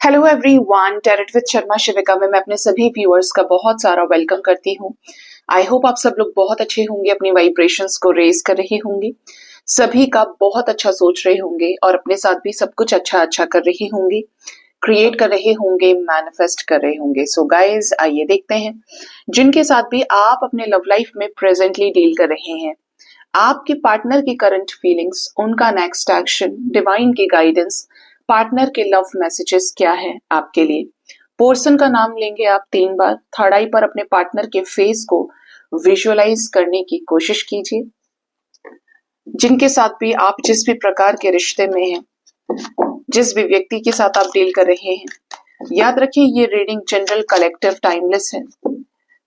Hello everyone, tarot with Sharma Shivika में मैं अपने सभी व्यूअर्स का बहुत सारा वेलकम करती हूँ। आई होप आप सब लोग बहुत अच्छे होंगे, अपनी वाइब्रेशंस को रेज कर रहे होंगे, सभी का बहुत अच्छा सोच रहे होंगे और अपने साथ भी सब कुछ अच्छा कर रहे होंगे, क्रिएट कर रहे होंगे, मैनिफेस्ट कर रहे होंगे। सो गाइज, आइए देखते हैं जिनके साथ भी आप अपने लव लाइफ में प्रेजेंटली डील कर रहे हैं, आपके पार्टनर की करंट फीलिंग्स, उनका नेक्स्ट एक्शन, डिवाइन की गाइडेंस, पार्टनर के लव मैसेजेस क्या है आपके लिए। पर्सन का नाम लेंगे आप 3 बार, थर्ड आई पर अपने पार्टनर के फेस को विजुअलाइज करने की कोशिश कीजिए। जिनके साथ भी आप जिस भी प्रकार के रिश्ते में हैं, जिस भी व्यक्ति के साथ आप डील कर रहे हैं, याद रखिए ये रीडिंग जनरल, कलेक्टिव, टाइमलेस है।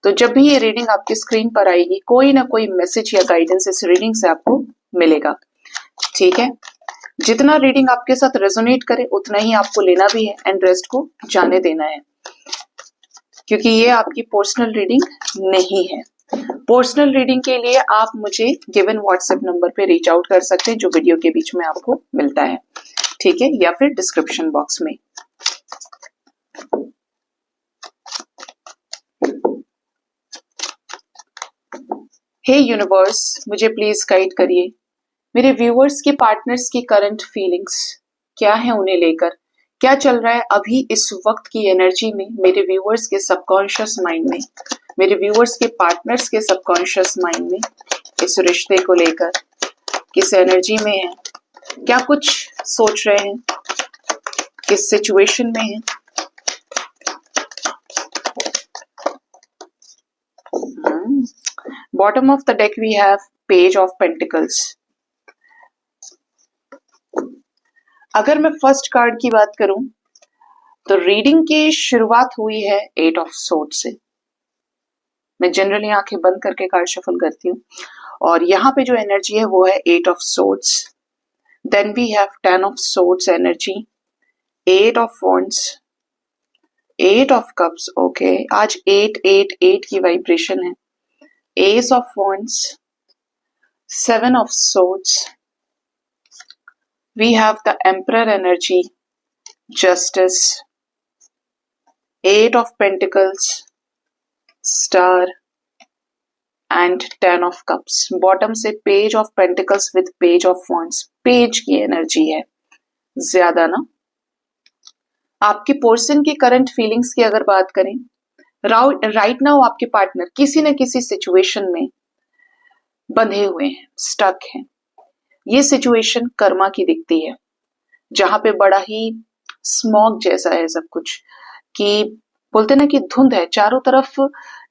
तो जब भी ये रीडिंग आपकी स्क्रीन पर आएगी, कोई ना कोई मैसेज या गाइडेंस इस रीडिंग से आपको मिलेगा। ठीक है, जितना रीडिंग आपके साथ रेजोनेट करे उतना ही आपको लेना भी है एंड रेस्ट को जाने देना है, क्योंकि ये आपकी पर्सनल रीडिंग नहीं है। पर्सनल रीडिंग के लिए आप मुझे गिवन व्हाट्सएप नंबर पे रीच आउट कर सकते हैं, जो वीडियो के बीच में आपको मिलता है, ठीक है, या फिर डिस्क्रिप्शन बॉक्स में। हे यूनिवर्स, मुझे प्लीज गाइड करिए, मेरे व्यूअर्स की पार्टनर्स की करंट फीलिंग्स क्या है, उन्हें लेकर क्या चल रहा है अभी इस वक्त की एनर्जी में, मेरे व्यूअर्स के सबकॉन्शियस माइंड में, मेरे व्यूअर्स के पार्टनर्स के सबकॉन्शियस माइंड में, इस रिश्ते को लेकर किस एनर्जी में है, क्या कुछ सोच रहे हैं, किस सिचुएशन में है। Bottom of the deck we have page of pentacles. अगर मैं फर्स्ट कार्ड की बात करूं तो रीडिंग की शुरुआत हुई है 8 ऑफ सोर्ड से। मैं जनरली आंखें बंद करके कार्ड शफल करती हूँ और यहाँ पे जो एनर्जी है वो है 8 of swords. Then we have 10 of swords energy, 8 of wands, 8 of cups. Okay, आज 8 की वाइब्रेशन है। Ace of wands, 7 of swords, we have the Emperor energy, Justice, 8 of Pentacles, Star and 10 of Cups। Bottom से Page of Pentacles with Page of Wands, page की energy है ज्यादा ना। आपके person की करंट फीलिंग्स की अगर बात करें, राइट नाउ आपके पार्टनर किसी न किसी सिचुएशन में बंधे हुए हैं, स्टक हैं। ये सिचुएशन कर्मा की दिखती है, जहां पे बड़ा ही स्मॉग जैसा है सब कुछ, कि बोलते ना कि धुंध है, चारों तरफ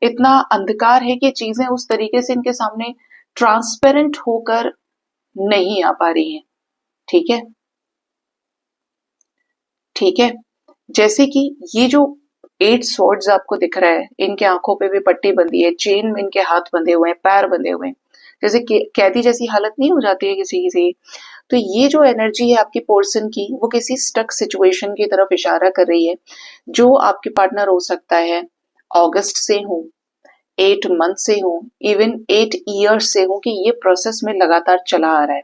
इतना अंधकार है कि चीजें उस तरीके से इनके सामने ट्रांसपेरेंट होकर नहीं आ पा रही हैं। ठीक है, ठीक है, जैसे कि ये जो 8 स्वॉर्ड्स आपको दिख रहा है, इनके आंखों पे भी पट्टी बंधी है, चेन में इनके हाथ बंधे हुए हैं, पैर बंधे हुए हैं, जैसे कैदी जैसी हालत नहीं हो जाती है किसी किसी। तो ये जो एनर्जी है आपकी पर्सन की, वो किसी स्टक सिचुएशन की तरफ इशारा कर रही है, जो आपके पार्टनर हो सकता है अगस्त से हो, 8 मंथ से हो, इवन 8 ईयर्स से हो, कि ये प्रोसेस में लगातार चला आ रहा है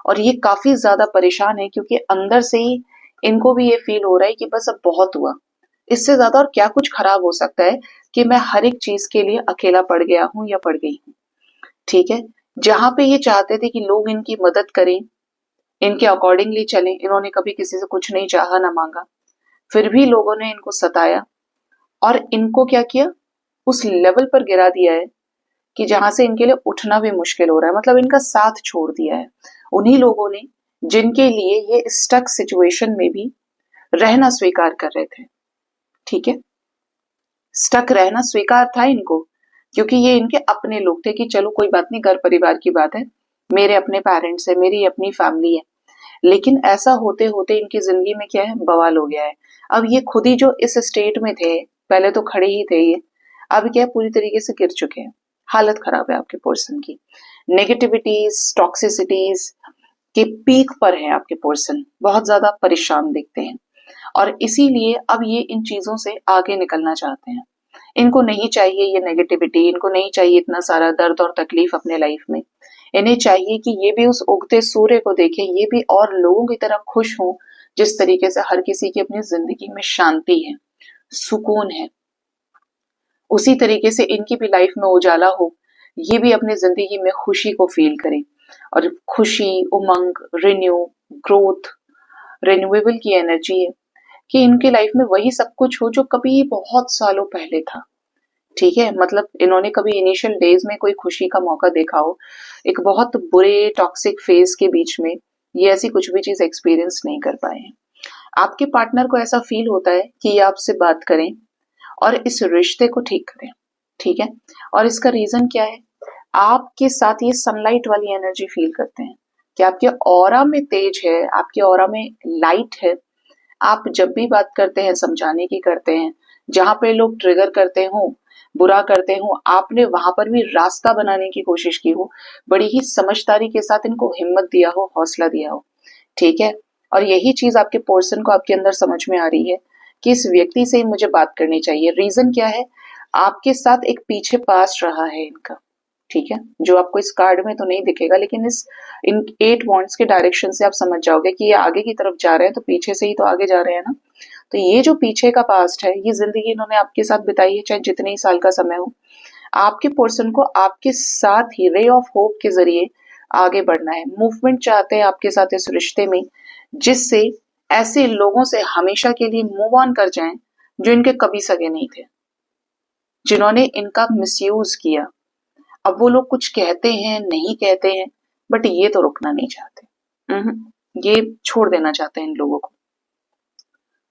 और ये काफी ज्यादा परेशान है, क्योंकि अंदर से ही इनको भी ये फील हो रहा है कि बस अब बहुत हुआ, इससे ज्यादा और क्या कुछ खराब हो सकता है कि मैं हर एक चीज के लिए अकेला पड़ गया हूं या पड़ गई हूं। ठीक है, जहां पे ये चाहते थे कि लोग इनकी मदद करें, इनके अकॉर्डिंगली चलें, इन्होंने कभी किसी से कुछ नहीं चाहा ना मांगा, फिर भी लोगों ने इनको सताया और इनको क्या किया, उस लेवल पर गिरा दिया है कि जहां से इनके लिए उठना भी मुश्किल हो रहा है, मतलब इनका साथ छोड़ दिया है उन्हीं लोगों ने जिनके लिए ये स्टक सिचुएशन में भी रहना स्वीकार कर रहे थे। ठीक है, स्टक रहना स्वीकार था इनको, क्योंकि ये इनके अपने लोग थे कि चलो कोई बात नहीं, घर परिवार की बात है, मेरे अपने पेरेंट्स है, मेरी अपनी फैमिली है। लेकिन ऐसा होते होते इनकी जिंदगी में क्या है, बवाल हो गया है। अब ये खुद ही जो इस स्टेट में थे, पहले तो खड़े ही थे ये, अब क्या है, पूरी तरीके से गिर चुके हैं। हालत खराब है आपके पर्सन की, नेगेटिविटीज, टॉक्सिसिटीज के पीक पर है आपके पर्सन, बहुत ज्यादा परेशान दिखते हैं और इसीलिए अब ये इन चीजों से आगे निकलना चाहते हैं। इनको नहीं चाहिए ये नेगेटिविटी, इनको नहीं चाहिए इतना सारा दर्द और तकलीफ अपने लाइफ में। इन्हें चाहिए कि ये भी उस उगते सूर्य को देखें, ये भी और लोगों की तरह खुश हों, जिस तरीके से हर किसी की अपनी जिंदगी में शांति है, सुकून है, उसी तरीके से इनकी भी लाइफ में उजाला हो, ये भी अपनी जिंदगी में खुशी को फील करें। और खुशी, उमंग, रिन्यू, ग्रोथ, रिन्यूएबल की एनर्जी है कि इनके लाइफ में वही सब कुछ हो जो कभी बहुत सालों पहले था। ठीक है, मतलब इन्होंने कभी इनिशियल डेज में कोई खुशी का मौका देखा हो, एक बहुत बुरे टॉक्सिक फेज के बीच में ये ऐसी कुछ भी चीज एक्सपीरियंस नहीं कर पाए हैं। आपके पार्टनर को ऐसा फील होता है कि ये आपसे बात करें और इस रिश्ते को ठीक करें। ठीक है, और इसका रीजन क्या है? आपके साथ ये सनलाइट वाली एनर्जी फील करते हैं कि आपके ऑरा में तेज है, आपके ऑरा में लाइट है। आप जब भी बात करते हैं समझाने की करते हैं, जहां पे लोग ट्रिगर करते हो, बुरा करते हो, आपने वहां पर भी रास्ता बनाने की कोशिश की हो, बड़ी ही समझदारी के साथ इनको हिम्मत दिया हो, हौसला दिया हो। ठीक है, और यही चीज आपके पर्सन को आपके अंदर समझ में आ रही है कि इस व्यक्ति से ही मुझे बात करनी चाहिए। रीजन क्या है? आपके साथ एक पीछे पास्ट रहा है इनका। ठीक है, जो आपको इस कार्ड में तो नहीं दिखेगा, लेकिन इन 8 वॉन्ड्स के डायरेक्शन से आप समझ जाओगे कि ये आगे की तरफ जा रहे हैं, तो पीछे से ही तो आगे जा रहे हैं ना। तो ये जो पीछे का पास्ट है, ये जिंदगी इन्होंने आपके साथ बिताई है, चाहे जितने ही साल का समय हो। आपके पर्सन को आपके साथ ही रे ऑफ होप के जरिए आगे बढ़ना है, मूवमेंट चाहते हैं आपके साथ इस रिश्ते में, जिससे ऐसे लोगों से हमेशा के लिए मूव ऑन कर जाएं जो इनके कभी सगे नहीं थे, जिन्होंने इनका मिसयूज किया। अब वो लोग कुछ कहते हैं, नहीं कहते हैं, बट ये तो रुकना नहीं चाहते। ये छोड़ देना चाहते हैं इन लोगों को।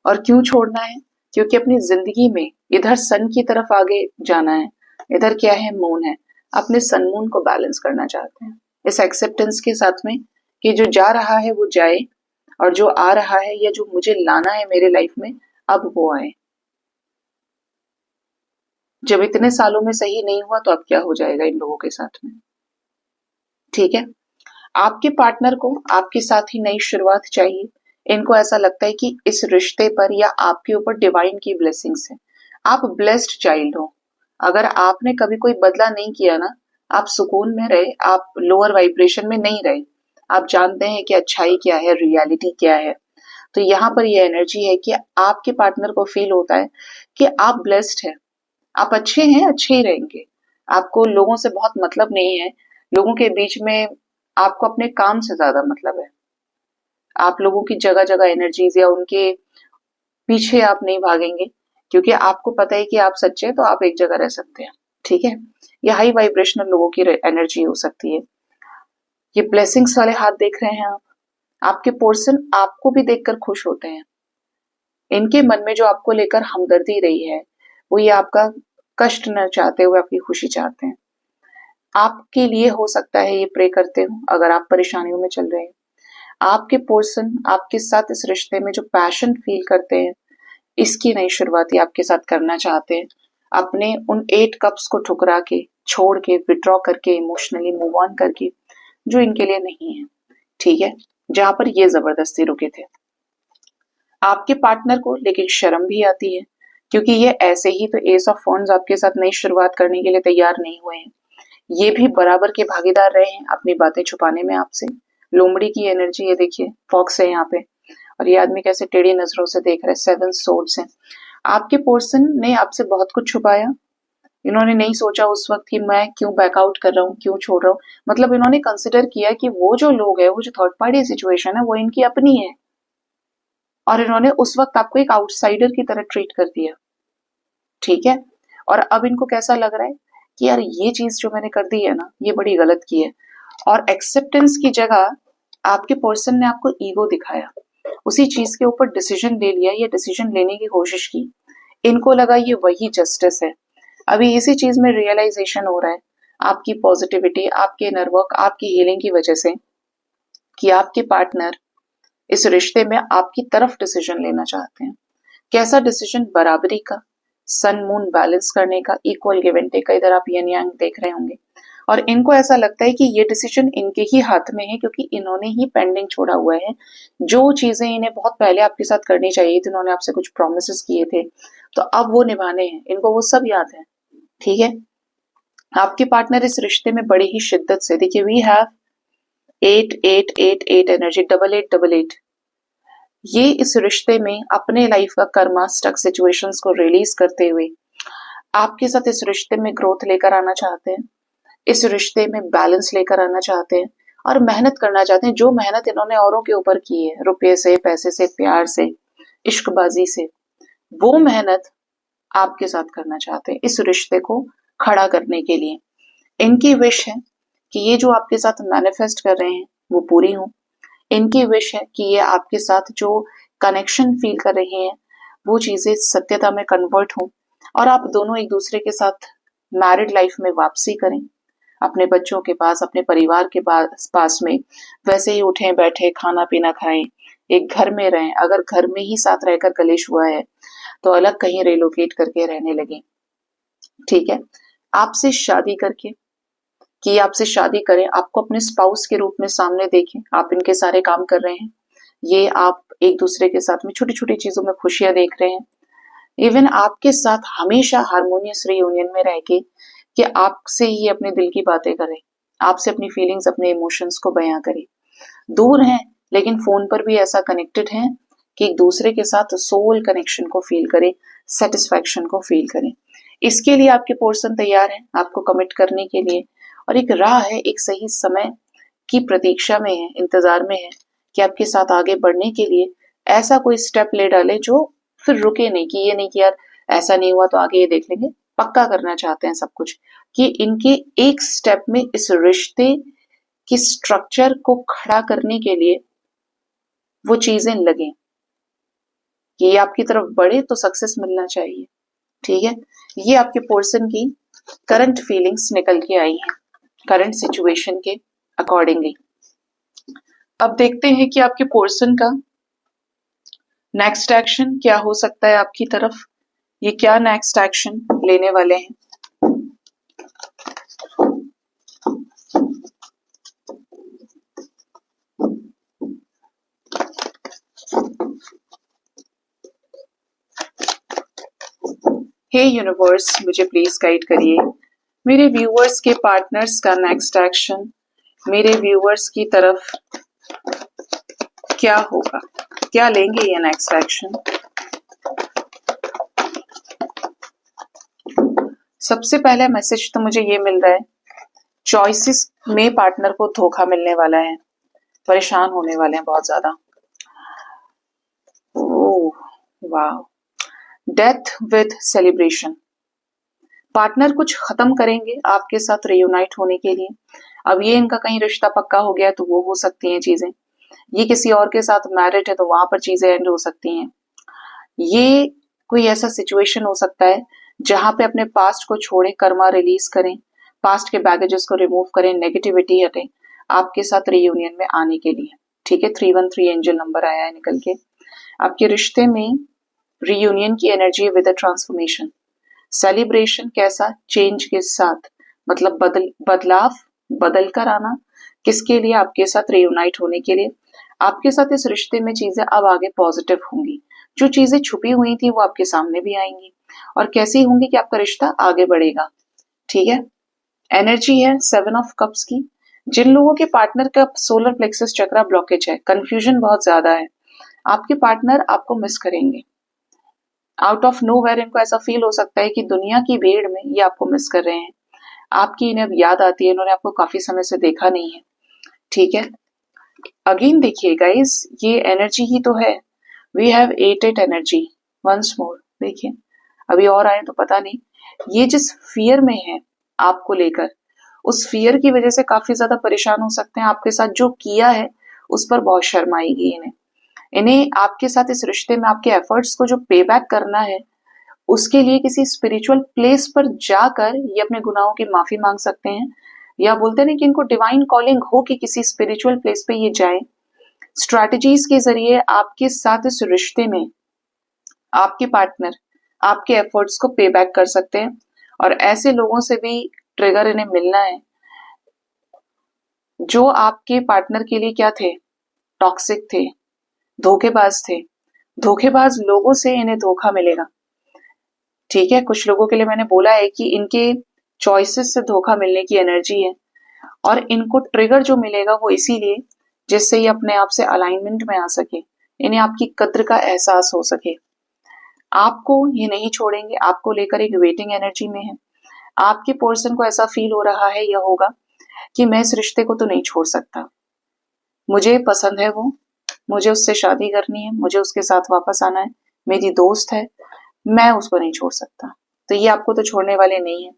और क्यों छोड़ना है? क्योंकि अपनी जिंदगी में इधर सन की तरफ आगे जाना है, इधर क्या है? मून है। अपने सन मून को बैलेंस करना चाहते हैं इस एक्सेप्टेंस के साथ में कि जो जा रहा है वो जाए, और जो आ रहा है या जो मुझे लाना है मेरे लाइफ में, अब वो आए। जब इतने सालों में सही नहीं हुआ तो अब क्या हो जाएगा इन लोगों के साथ में। ठीक है, आपके पार्टनर को आपके साथ ही नई शुरुआत चाहिए। इनको ऐसा लगता है कि इस रिश्ते पर या आपके ऊपर डिवाइन की ब्लेसिंग्स है। आप ब्लेस्ड चाइल्ड हो। अगर आपने कभी कोई बदला नहीं किया ना, आप सुकून में रहे, आप लोअर वाइब्रेशन में नहीं रहे, आप जानते हैं कि अच्छाई क्या है, रियलिटी क्या है। तो यहाँ पर ये एनर्जी है कि आपके पार्टनर को फील होता है कि आप ब्लेस्ड हैं, आप अच्छे हैं, अच्छे ही रहेंगे। आपको लोगों से बहुत मतलब नहीं है, लोगों के बीच में आपको अपने काम से ज्यादा मतलब है। आप लोगों की जगह जगह एनर्जीज या उनके पीछे आप नहीं भागेंगे, क्योंकि आपको पता है कि आप सच्चे हैं, तो आप एक जगह रह सकते हैं। ठीक है, ये हाई वाइब्रेशनल लोगों की एनर्जी हो सकती है। ये ब्लेसिंग्स वाले हाथ देख रहे हैं आप। आपके पर्सन आपको भी देखकर खुश होते हैं। इनके मन में जो आपको लेकर हमदर्दी रही है, वो ये आपका कष्ट न चाहते हुए आपकी खुशी चाहते हैं। आपके लिए हो सकता है ये प्रे करते हो अगर आप परेशानियों में चल रहे हैं। आपके पर्सन आपके साथ इस रिश्ते में जो पैशन फील करते हैं, इसकी नई शुरुआत ये आपके साथ करना चाहते हैं। अपने उन 8 कप्स को ठुकरा के, छोड़ के, विड्रॉ करके, इमोशनली मूव ऑन करके, जो इनके लिए नहीं है। ठीक है, जहां पर ये जबरदस्ती रुके थे। आपके पार्टनर को लेकिन शर्म भी आती है, क्योंकि ये ऐसे ही तो एस ऑफ वॉन्ड्स आपके साथ नई शुरुआत करने के लिए तैयार नहीं हुए हैं। ये भी बराबर के भागीदार रहे हैं अपनी बातें छुपाने में आपसे। लोमड़ी की एनर्जी है, देखिए फॉक्स है यहाँ पे, और ये आदमी कैसे टेढ़ी नजरों से देख रहा है। 7 सोर्ड्स हैं। आपके पर्सन ने आपसे बहुत कुछ छुपाया। इन्होंने नहीं सोचा उस वक्त कि मैं क्यों बैकआउट कर रहा हूँ, क्यों छोड़ रहा हूँ। मतलब इन्होंने कंसिडर किया कि वो जो लोग है, वो जो थर्ड पार्टी सिचुएशन है, वो इनकी अपनी है, और इन्होंने उस वक्त आपको एक आउटसाइडर की तरह ट्रीट कर दिया। ठीक है, और अब इनको कैसा लग रहा है कि यार ये चीज जो मैंने कर दी है ना, ये बड़ी गलत की है। और एक्सेप्टेंस की जगह आपके पर्सन ने आपको ईगो दिखाया, उसी चीज के ऊपर डिसीजन ले लिया, ये डिसीजन लेने की कोशिश की। इनको लगा ये वही जस्टिस है। अभी इसी चीज में रियलाइजेशन हो रहा है आपकी पॉजिटिविटी, आपके इनर वर्क, आपकी हीलिंग की वजह से, कि आपके पार्टनर इस रिश्ते में आपकी तरफ डिसीजन लेना चाहते हैं। कैसा डिसीजन? बराबरी का, सन मून बैलेंस करने का, इक्वल गिव एंड टेक का। इधर आप यन यांग देख रहे होंगे। और इनको ऐसा लगता है कि ये डिसीजन इनके ही हाथ में है, क्योंकि इन्होंने ही पेंडिंग छोड़ा हुआ है। जो चीजें इन्हें बहुत पहले आपके साथ करनी चाहिए थी, इन्होंने आपसे कुछ प्रोमिस किए थे, तो अब वो निभाने हैं, इनको वो सब याद है। ठीक है, आपके पार्टनर इस रिश्ते में बड़ी ही शिद्दत से, देखिए वी हैव 8 8 8 8 एनर्जी, 8888, ये इस रिश्ते में अपने लाइफ का कर्मा स्टक सिचुएशंस को रिलीज करते हुए आपके साथ इस रिश्ते में ग्रोथ लेकर आना चाहते हैं, इस रिश्ते में बैलेंस लेकर आना चाहते हैं और मेहनत करना चाहते हैं। जो मेहनत इन्होंने औरों के ऊपर की है, रुपये से, पैसे से, प्यार से, इश्कबाजी से, वो मेहनत आपके साथ करना चाहते हैं इस रिश्ते को खड़ा करने के लिए। इनकी विश है कि ये जो आपके साथ मैनिफेस्ट कर रहे हैं वो पूरी हो। इनकी विश है कि ये आपके साथ जो कनेक्शन फील कर रहे हैं वो चीजें सत्यता में कन्वर्ट हो और आप दोनों एक दूसरे के साथ मैरिड लाइफ में वापसी करें, अपने बच्चों के पास, अपने परिवार के पास में वैसे ही उठें बैठे, खाना पीना खाएं, एक घर में रहें। अगर घर में ही साथ रहकर कलेश हुआ है तो अलग कहीं रिलोकेट करके रहने लगे। ठीक है, आपसे शादी करके कि आपसे शादी करें, आपको अपने स्पाउस के रूप में सामने देखें, आप इनके सारे काम कर रहे हैं, ये आप एक दूसरे के साथ में छोटी छोटी चीजों में खुशियां देख रहे हैं। इवन आपके साथ हमेशा हारमोनियस रीयूनियन में रह के कि आपसे ही अपने दिल की बातें करें, आपसे अपनी फीलिंग्स, अपने इमोशंस को बयां करें। दूर हैं लेकिन फोन पर भी ऐसा कनेक्टेड हैं कि एक दूसरे के साथ सोल कनेक्शन को फील करें, सेटिस्फैक्शन को फील करें। इसके लिए आपके पर्सन तैयार हैं आपको कमिट करने के लिए और एक राह है, एक सही समय की प्रतीक्षा में है, इंतजार में है कि आपके साथ आगे बढ़ने के लिए ऐसा कोई स्टेप ले डाले जो फिर रुके नहीं, कि ये नहीं कि यार ऐसा नहीं हुआ तो आगे ये देख लेंगे। पक्का करना चाहते हैं सब कुछ कि इनके एक स्टेप में इस रिश्ते की स्ट्रक्चर को खड़ा करने के लिए वो चीजें लगे कि ये आपकी तरफ बढ़े तो सक्सेस मिलना चाहिए। ठीक है, ये आपके पर्सन की करंट फीलिंग्स निकल के आई हैं करंट सिचुएशन के अकॉर्डिंगली। अब देखते हैं कि आपके पर्सन का नेक्स्ट एक्शन क्या हो सकता है आपकी तरफ, ये क्या नेक्स्ट एक्शन लेने वाले हैं। हे यूनिवर्स, मुझे प्लीज गाइड करिए मेरे व्यूअर्स के पार्टनर्स का नेक्स्ट एक्शन मेरे व्यूअर्स की तरफ क्या होगा, क्या लेंगे ये नेक्स्ट एक्शन। सबसे पहला मैसेज तो मुझे ये मिल रहा है, चॉइसेस में पार्टनर को धोखा मिलने वाला है, परेशान होने वाले हैं बहुत ज्यादा। ओह वाह, डेथ विद सेलिब्रेशन। पार्टनर कुछ खत्म करेंगे आपके साथ रियूनाइट होने के लिए। अब ये इनका कहीं रिश्ता पक्का हो गया है तो वो हो सकती हैं चीजें, ये किसी और के साथ मैरिड है तो वहां पर चीजें एंड हो सकती हैं। ये कोई ऐसा सिचुएशन हो सकता है जहां पे अपने पास्ट को छोड़े, कर्मा रिलीज करें, पास्ट के बैगेजेस को रिमूव करें, नेगेटिविटी हटे आपके साथ रियूनियन में आने के लिए। ठीक है, 313 एंजल नंबर आया है निकल के। आपके रिश्ते में रियूनियन की energy with a transformation, celebration कैसा, चेंज के साथ, मतलब बदलाव, बदल कर आना। किसके लिए, आपके साथ रियूनाइट होने के लिए। आपके साथ इस रिश्ते में चीजें अब आगे पॉजिटिव होंगी, जो चीजें छुपी हुई थी वो आपके सामने भी आएंगी और कैसी होंगी कि आपका रिश्ता आगे बढ़ेगा। ठीक है, एनर्जी है 7 ऑफ कप्स की। जिन लोगों के पार्टनर का सोलर प्लेक्सस चक्रा ब्लॉकेज है, कंफ्यूजन बहुत ज्यादा है, आपके पार्टनर आपको मिस करेंगे। आउट ऑफ नोवेयर इनको ऐसा फील हो सकता है कि दुनिया की भीड़ में ये आपको मिस कर रहे हैं, आपकी इन्हें याद आती है, इन्होंने आपको काफी समय से देखा नहीं है। ठीक है, अगेन देखिए गाइस, ये एनर्जी ही तो है। We have 8 energy once more. देखिए अभी और आए तो पता नहीं, ये जिस फियर में है आपको लेकर, उस फियर की वजह से काफी ज्यादा परेशान हो सकते हैं। आपके साथ जो किया है उस पर बहुत शर्म आएगी इन्हें आपके साथ इस रिश्ते में आपके एफर्ट्स को जो पे बैक करना है, उसके लिए किसी स्पिरिचुअल प्लेस पर जाकर ये अपने गुनाहों की माफी मांग सकते हैं, या बोलते हैं कि इनको डिवाइन कॉलिंग हो कि किसी स्पिरिचुअल प्लेस पे ये जाएं। स्ट्रैटेजीज के जरिए आपके साथ इस रिश्ते में आपके पार्टनर आपके एफर्ट्स को पे बैक कर सकते हैं और ऐसे लोगों से भी ट्रिगर इन्हें मिलना है जो आपके पार्टनर के लिए क्या थे, टॉक्सिक थे, धोखेबाज थे। धोखेबाज लोगों से इन्हें धोखा मिलेगा। ठीक है, कुछ लोगों के लिए मैंने बोला है कि इनके चॉइसेस से धोखा मिलने की एनर्जी है और इनको ट्रिगर जो मिलेगा वो इसीलिए जिससे ये अपने आप से अलाइनमेंट में आ सके, इन्हें आपकी कद्र का एहसास हो सके। आपको ये नहीं छोड़ेंगे, आपको लेकर एक वेटिंग एनर्जी में है। आपके पर्सन को ऐसा फील हो रहा है या होगा कि मैं इस रिश्ते को तो नहीं छोड़ सकता, मुझे पसंद है वो, मुझे उससे शादी करनी है, मुझे उसके साथ वापस आना है, मेरी दोस्त है, मैं उसको नहीं छोड़ सकता। तो ये आपको तो छोड़ने वाले नहीं है।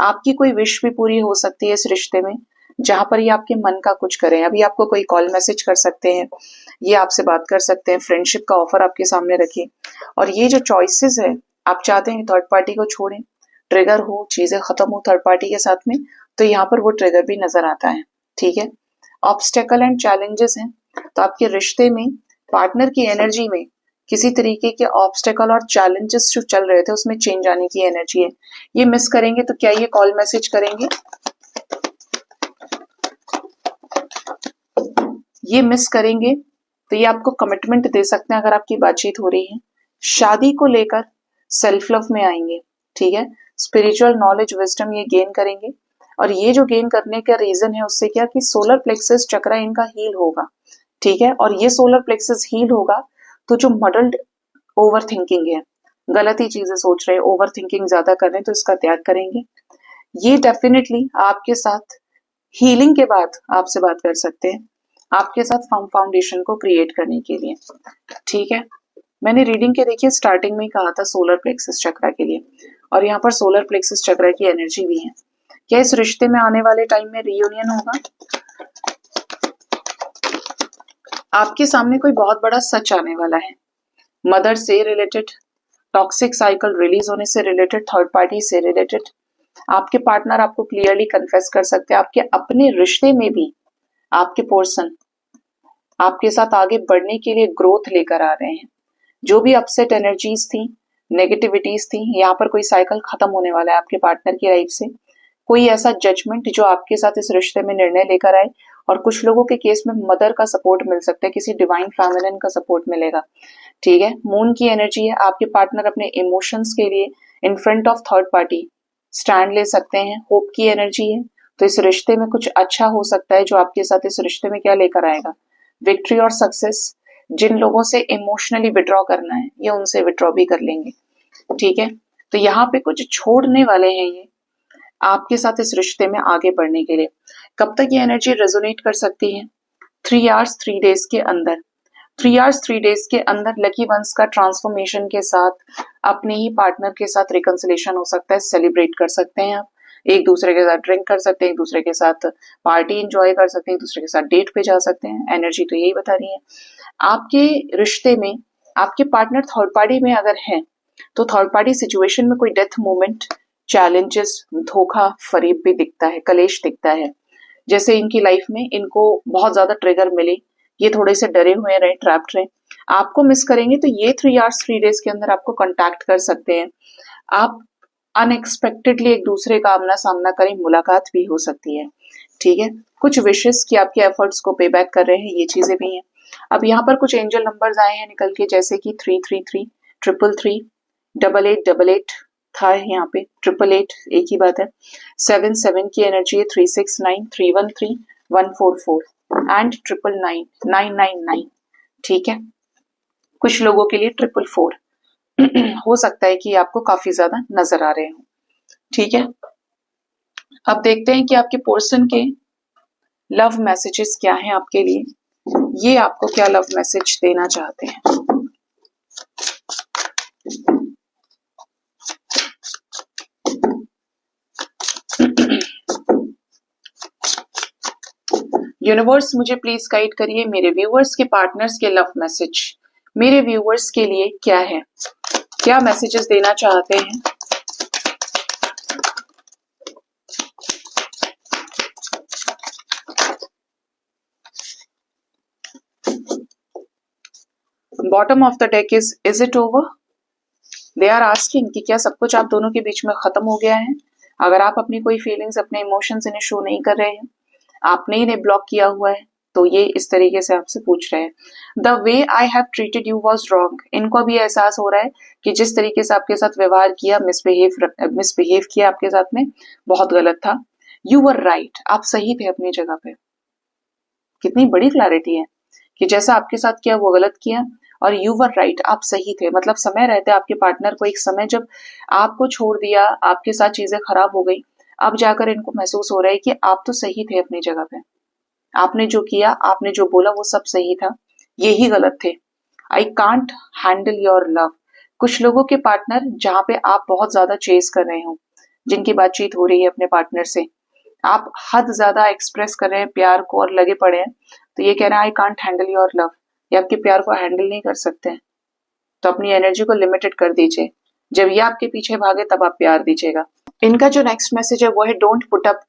आपकी कोई विश भी पूरी हो सकती है इस रिश्ते में, जहां पर ये आपके मन का कुछ करें। अभी आपको कोई कॉल मैसेज कर सकते हैं, ये आपसे बात कर सकते हैं, फ्रेंडशिप का ऑफर आपके सामने रखिए। और ये जो चॉइसेस है, आप चाहते हैं थर्ड पार्टी को छोड़ें, ट्रिगर हो, चीजें खत्म हो थर्ड पार्टी के साथ में, तो यहाँ पर वो ट्रिगर भी नजर आता है। ठीक है, ऑब्स्टेकल एंड चैलेंजेस हैं, तो आपके रिश्ते में पार्टनर की एनर्जी में किसी तरीके के ऑब्स्टेकल और चैलेंजेस जो चल रहे थे उसमें चेंज आने की एनर्जी है। ये मिस करेंगे तो क्या ये कॉल मैसेज करेंगे? ये मिस करेंगे तो ये आपको कमिटमेंट दे सकते हैं अगर आपकी बातचीत हो रही है। शादी को लेकर सेल्फ लव में आएंगे। ठीक है, स्पिरिचुअल नॉलेज विजडम ये गेन करेंगे। और ये जो गेन करने का रीजन है उससे क्या कि सोलर प्लेक्सस चक्र इनका हील होगा। ठीक है, और ये सोलर प्लेक्सस हील होगा तो जो मडल्ड ओवर थिंकिंग है, गलत ही चीजें सोच रहे हैं, ओवर थिंकिंग ज्यादा कर रहे हैं, तो इसका त्याग करेंगे। ये डेफिनेटली आपके साथ हीलिंग के बाद आपसे बात कर सकते हैं, आपके साथ फर्म फाउंडेशन को क्रिएट करने के लिए। ठीक है, मैंने रीडिंग के देखिए स्टार्टिंग में ही कहा था सोलर प्लेक्सस चक्र के लिए, और यहाँ पर सोलर प्लेक्सस चक्र की एनर्जी भी है। क्या इस रिश्ते में आने वाले टाइम में रियूनियन होगा? आपके सामने कोई बहुत बड़ा सच आने वाला है, मदर से रिलेटेड, टॉक्सिक साइकिल रिलीज होने से रिलेटेड, थर्ड पार्टी से रिलेटेड। आपके पार्टनर आपको क्लियरली कन्फेस कर सकते हैं। आपके अपने रिश्ते में भी आपके पर्सन आपके साथ आगे बढ़ने के लिए ग्रोथ लेकर आ रहे हैं। जो भी अपसेट एनर्जीज थी, नेगेटिविटीज थी, यहाँ पर कोई साइकिल खत्म होने वाला है आपके पार्टनर की लाइफ से। कोई ऐसा जजमेंट जो आपके साथ इस रिश्ते में निर्णय लेकर आए, और कुछ लोगों के केस में मदर का सपोर्ट मिल सकता है, किसी डिवाइन फेमिनिन का सपोर्ट मिलेगा। ठीक है, मून की एनर्जी है। आपके पार्टनर अपने इमोशंस के लिए in front of third party stand ले सकते हैं। होप की एनर्जी है, तो इस रिश्ते में कुछ अच्छा हो सकता है जो आपके साथ इस रिश्ते में क्या लेकर आएगा, विक्ट्री और सक्सेस। जिन लोगों से इमोशनली विड्रॉ करना है ये उनसे विड्रॉ भी कर लेंगे। ठीक है, तो यहाँ पे कुछ छोड़ने वाले हैं ये आपके साथ इस रिश्ते में आगे बढ़ने के लिए। कब तक ये एनर्जी रेजोनेट कर सकती है? 3 आवर्स 3 डेज के अंदर। 3 आवर्स 3 डेज के अंदर लकी वंस का ट्रांसफॉर्मेशन के साथ अपने ही पार्टनर के साथ रिकंसिलेशन हो सकता है। सेलिब्रेट कर सकते हैं आप, एक दूसरे के साथ ड्रिंक कर सकते हैं, एक दूसरे के साथ पार्टी एंजॉय कर सकते हैं, एक दूसरे के साथ डेट पे जा सकते हैं। एनर्जी तो यही बता रही है। आपके रिश्ते में आपके पार्टनर थर्ड पार्टी में अगर है तो थर्ड पार्टी सिचुएशन में कोई डेथ मोमेंट, चैलेंजेस, धोखा, फरेब भी दिखता है, कलेश दिखता है। जैसे इनकी लाइफ में इनको बहुत ज्यादा ट्रिगर मिले, ये थोड़े से डरे हुए रहे, ट्रैप्ड रहे, आपको मिस करेंगे तो ये 3 आवर्स 3 डेज के अंदर आपको कांटेक्ट कर सकते हैं। आप अनएक्सपेक्टेडली एक दूसरे का आमना सामना करें, मुलाकात भी हो सकती है। ठीक है, कुछ विशेष की आपके एफर्ट्स को पे बैक कर रहे हैं, ये चीजें भी हैं। अब यहाँ पर कुछ एंजल नंबर्स आए हैं निकल के, जैसे कि 333, 333, 8888 था यहाँ पे, 888 एक ही बात है। 77 की एनर्जी है, 369, 313, 144 एंड 999, 999। ठीक है, कुछ लोगों के लिए 444 हो सकता है कि आपको काफी ज्यादा नजर आ रहे हो। ठीक है, अब देखते हैं कि आपके पर्सन के लव मैसेजेस क्या हैं आपके लिए, ये आपको क्या लव मैसेज देना चाहते हैं। यूनिवर्स मुझे प्लीज गाइड करिए, मेरे व्यूअर्स के पार्टनर्स के लव मैसेज मेरे व्यूअर्स के लिए क्या है, क्या मैसेजेस देना चाहते हैं। Bottom of the deck is it over? They are asking कि क्या सब कुछ आप दोनों के बीच में खत्म हो गया है? अगर आप अपनी कोई फीलिंग्स, अपने इमोशंस इन्हें शो नहीं कर रहे हैं, आपने इन्हें ब्लॉक किया हुआ है, तो ये इस तरीके से आपसे पूछ रहे हैं। The way I have treated you was wrong. इनको भी एहसास हो रहा है कि जिस तरीके से आपके साथ व्यवहार किया, मिसबिहेव किया आपके साथ में, बहुत गलत था। यू वर राइट, आप सही थे अपनी जगह पे। कितनी बड़ी क्लैरिटी है। कि जैसा आपके साथ किया वो गलत किया और यू वर राइट, आप सही थे। मतलब समय रहते आपके पार्टनर को एक समय जब आपको छोड़ दिया, आपके साथ चीजें खराब हो गई, अब जाकर इनको महसूस हो रहा है कि आप तो सही थे अपनी जगह पे, आपने जो किया, आपने जो बोला वो सब सही था, यही गलत थे। I can't handle your love. कुछ लोगों के पार्टनर जहां पे आप बहुत ज्यादा चेस कर रहे हो, जिनकी बातचीत हो रही है अपने पार्टनर से, आप हद ज्यादा एक्सप्रेस कर रहे हैं प्यार को और लगे पड़े हैं, तो ये कह रहे हैं I can't handle your love, ये आपके प्यार को हैंडल नहीं कर सकते हैं। तो अपनी एनर्जी को लिमिटेड कर दीजिए। जब ये आपके पीछे भागे तब आप प्यार दीजिएगा। इनका जो नेक्स्ट मैसेज है वो है don't put up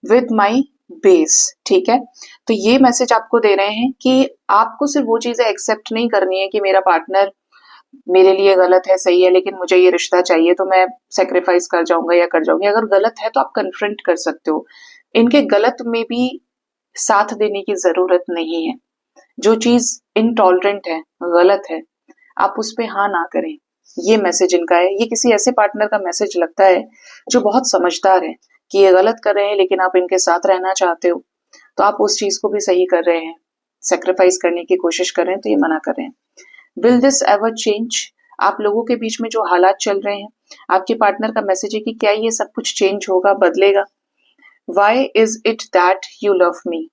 with my base. ठीक है, तो ये मैसेज आपको दे रहे हैं कि आपको सिर्फ वो चीजें एक्सेप्ट नहीं करनी है कि मेरा पार्टनर मेरे लिए गलत है, सही है, लेकिन मुझे ये रिश्ता चाहिए तो मैं सेक्रीफाइस कर जाऊंगा या कर जाऊंगी। अगर गलत है तो आप कन्फ्रंट कर सकते हो। इनके गलत में भी साथ देने की जरूरत नहीं है। जो चीज इनटॉलरेंट है, गलत है, आप उस पे हाँ ना करें। ये मैसेज इनका है। ये किसी ऐसे पार्टनर का मैसेज लगता है जो बहुत समझदार है कि ये गलत कर रहे हैं लेकिन आप इनके साथ रहना चाहते हो, तो आप उस चीज को भी सही कर रहे हैं, सेक्रीफाइस करने की कोशिश कर रहे हैं, तो ये मना कर रहे हैं। Will this ever change? आप लोगों के बीच में जो हालात चल रहे हैं, आपके पार्टनर का मैसेज है कि क्या ये सब कुछ चेंज होगा, बदलेगा? Why is it that you love me?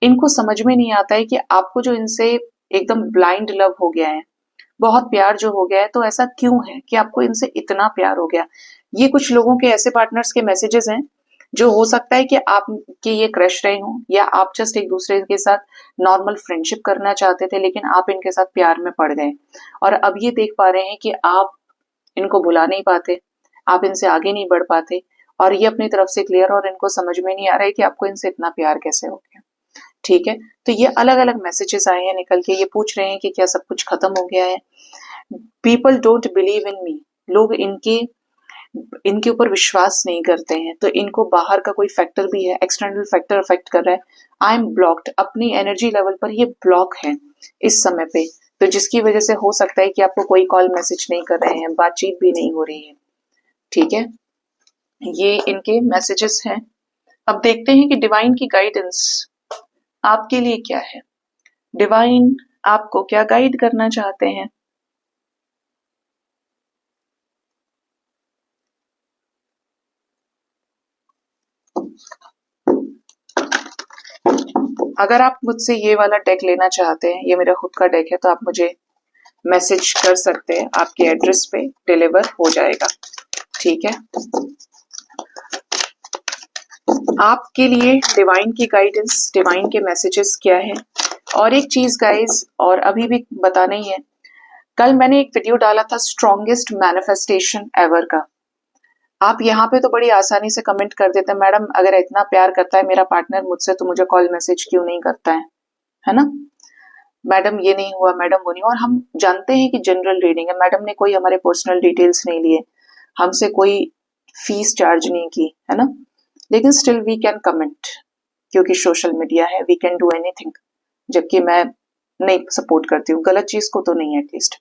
इनको समझ में नहीं आता है कि आपको जो इनसे एकदम ब्लाइंड लव हो गया है, बहुत प्यार जो हो गया है, तो ऐसा क्यों है कि आपको इनसे इतना प्यार हो गया? ये कुछ लोगों के ऐसे पार्टनर्स के मैसेजेस हैं जो हो सकता है कि आपके ये क्रश रहे हो, या आप जस्ट एक दूसरे के साथ नॉर्मल फ्रेंडशिप करना चाहते थे लेकिन आप इनके साथ प्यार में पड़ गए और अब ये देख पा रहे हैं कि आप इनको भुला नहीं पाते, आप इनसे आगे नहीं बढ़ पाते, और ये अपनी तरफ से क्लियर, और इनको समझ में नहीं आ रहा है कि आपको इनसे इतना प्यार कैसे हो गया। ठीक है, तो ये अलग अलग मैसेजेस आए हैं निकल के। ये पूछ रहे हैं कि क्या सब कुछ खत्म हो गया है? पीपल डोंट बिलीव इन मी। लोग इनके इनके ऊपर विश्वास नहीं करते हैं, तो इनको बाहर का कोई फैक्टर भी है, एक्सटर्नल फैक्टर अफेक्ट कर रहा है। आई एम ब्लॉक्ड, अपनी एनर्जी लेवल पर ये ब्लॉक है इस समय पे, तो जिसकी वजह से हो सकता है कि आपको कोई कॉल मैसेज नहीं कर रहे हैं, बातचीत भी नहीं हो रही है। ठीक है, ये इनके मैसेजेस हैं। अब देखते हैं कि डिवाइन की गाइडेंस आपके लिए क्या है। डिवाइन आपको क्या गाइड करना चाहते हैं? अगर आप मुझसे ये वाला डेक लेना चाहते हैं, ये मेरा खुद का डेक है, तो आप मुझे मैसेज कर सकते हैं, आपके एड्रेस पे डिलीवर हो जाएगा। ठीक है, आपके लिए डिवाइन की गाइडेंस, डिवाइन के मैसेजेस क्या है। और एक चीज गाइज, और अभी भी बताना ही है, कल मैंने एक वीडियो डाला था स्ट्रॉन्गेस्ट मैनिफेस्टेशन एवर का। आप यहाँ पे तो बड़ी आसानी से कमेंट कर देते हैं, मैडम अगर इतना प्यार करता है मेरा पार्टनर मुझसे तो मुझे कॉल मैसेज क्यों नहीं करता है ना? मैडम ये नहीं हुआ, मैडम वो नहीं। और हम जानते हैं कि जनरल रीडिंग है, मैडम ने कोई हमारे पर्सनल डिटेल्स नहीं लिए, हमसे कोई फीस चार्ज नहीं की, है ना? लेकिन स्टिल वी कैन कमेंट, क्योंकि सोशल मीडिया है, वी कैन डू एनीथिंग। जबकि मैं नहीं सपोर्ट करती हूँ गलत चीज को, तो नहीं एटलीस्ट।